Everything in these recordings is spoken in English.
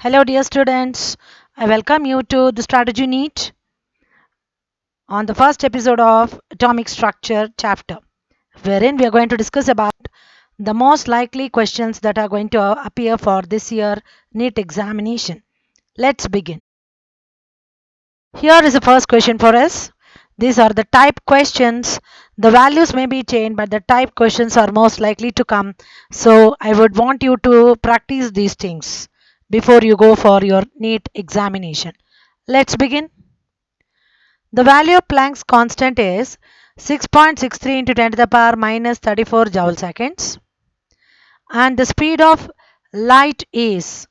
Hello, dear students. I welcome you to the Strategy NEET on the first episode of Atomic Structure chapter, wherein we are going to discuss about the most likely questions that are going to appear for this year NEET examination. Let's begin. Here is the first question for us. These are the type questions. The values may be changed, but the type questions are most likely to come. So I would want you to practice these things before you go for your NEET examination. Let's begin. The value of Planck's constant is 6.63 into 10 to the power minus 34 joule seconds. And the speed of light is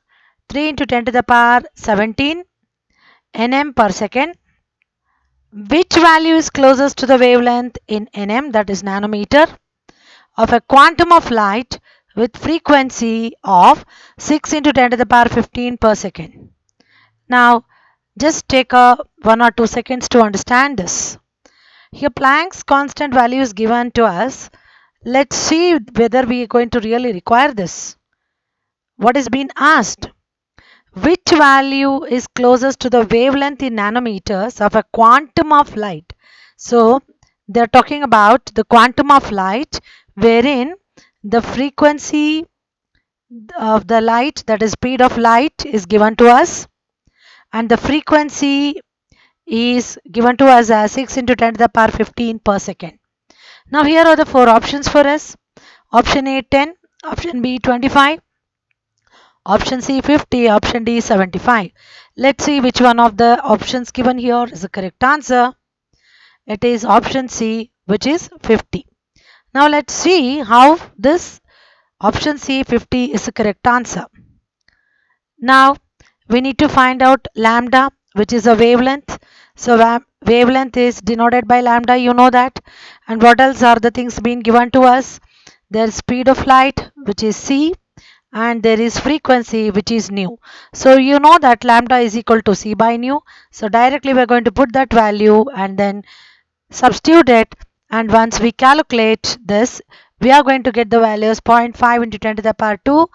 3 into 10 to the power 17 nm per second. Which value is closest to the wavelength in nm, that is nanometer, of a quantum of light with frequency of 6 into 10 to the power 15 per second? Now, just take 1 or 2 seconds to understand this. Here Planck's constant value is given to us. Let's see whether we are going to really require this. What is being asked? Which value is closest to the wavelength in nanometers of a quantum of light? So they're talking about the quantum of light wherein the frequency of the light, that is speed of light, is given to us, and the frequency is given to us as 6 into 10 to the power 15 per second. Now here are the four options for us. Option A 10, option B 25, option C 50, option D 75. Let's see which one of the options given here is the correct answer. It is option C, which is 50. Now let's see how this option C 50 is the correct answer. Now we need to find out lambda, which is a wavelength. So wavelength is denoted by lambda, you know that. And what else are the things being given to us? There's speed of light, which is c, and there is frequency, which is nu. So you know that lambda is equal to c by nu. So directly we're going to put that value and then substitute it, and once we calculate this, we are going to get the value as 0.5 into 10 to the power 2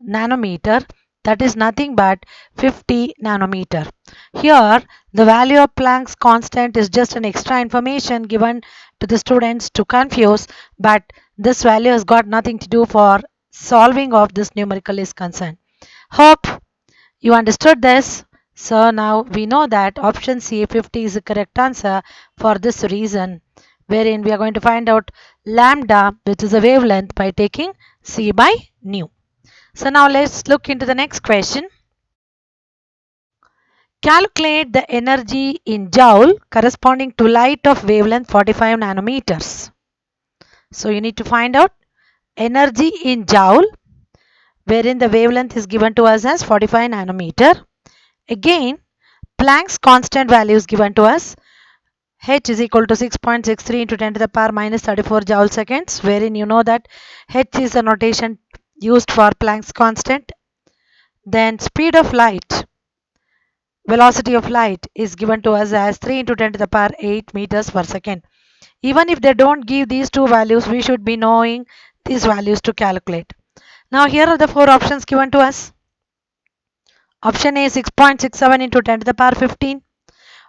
nanometer. That is nothing but 50 nanometer. Here the value of Planck's constant is just an extra information given to the students to confuse, but this value has got nothing to do for solving of this numerical is concerned. Hope you understood this. So now we know that option C 50 is the correct answer for this reason, wherein we are going to find out lambda, which is a wavelength, by taking C by nu. So now let's look into the next question. Calculate the energy in joule corresponding to light of wavelength 45 nanometers. So you need to find out energy in joule wherein the wavelength is given to us as 45 nanometer. Again, Planck's constant value is given to us. H is equal to 6.63 into 10 to the power minus 34 joule seconds, wherein you know that H is a notation used for Planck's constant. Then speed of light, velocity of light, is given to us as 3 into 10 to the power 8 meters per second. Even if they don't give these two values, we should be knowing these values to calculate. Now here are the four options given to us. Option A 6.67 into 10 to the power 15.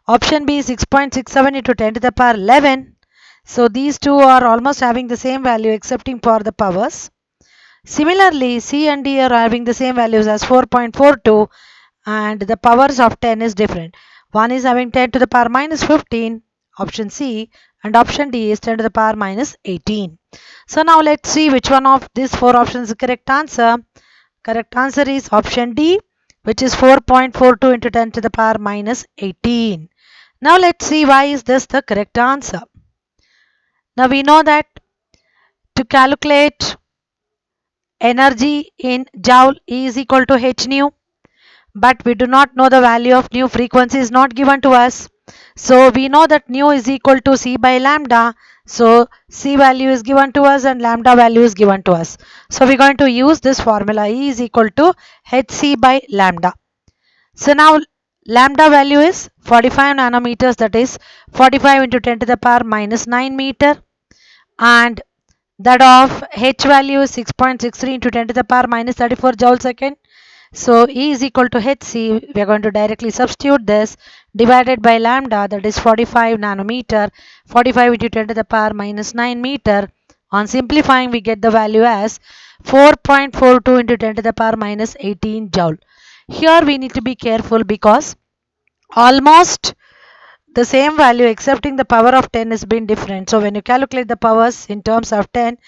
Option B 6.67 into 10 to the power 11. So these two are almost having the same value excepting for the powers. Similarly, C and D are having the same values as 4.42, and the powers of 10 is different. One is having 10 to the power minus 15, option C, and option D is 10 to the power minus 18. So now let's see which one of these four options is the correct answer. Correct answer is option D, which is 4.42 into 10 to the power minus 18. Now let's see why is this the correct answer. Now we know that to calculate energy in joule is equal to h nu, but we do not know the value of nu. Frequency is not given to us. So we know that nu is equal to c by lambda. So c value is given to us and lambda value is given to us. So we're going to use this formula. E is equal to hc by lambda. So now lambda value is 45 nanometers, that is 45 into 10 to the power minus 9 meter, and that of h value is 6.63 into 10 to the power minus 34 joule second. So E is equal to hc. We are going to directly substitute this, divided by lambda, that is 45 nanometer, 45 into 10 to the power minus 9 meter. On simplifying, we get the value as 4.42 into 10 to the power minus 18 joule. Here we need to be careful because almost the same value excepting the power of 10 has been different. So when you calculate the powers in terms of 10,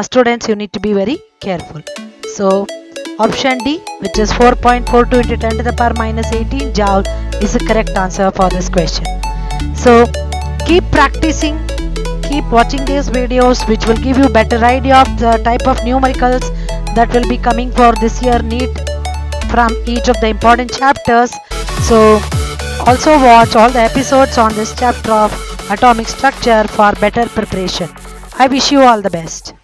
students, you need to be very careful. So option D, which is 4.42 into 10 to the power minus 18 joule, is the correct answer for this question. So keep practicing, keep watching these videos, which will give you better idea of the type of numericals that will be coming for this year NEET from each of the important chapters. So also watch all the episodes on this chapter of atomic structure for better preparation. I wish you all the best.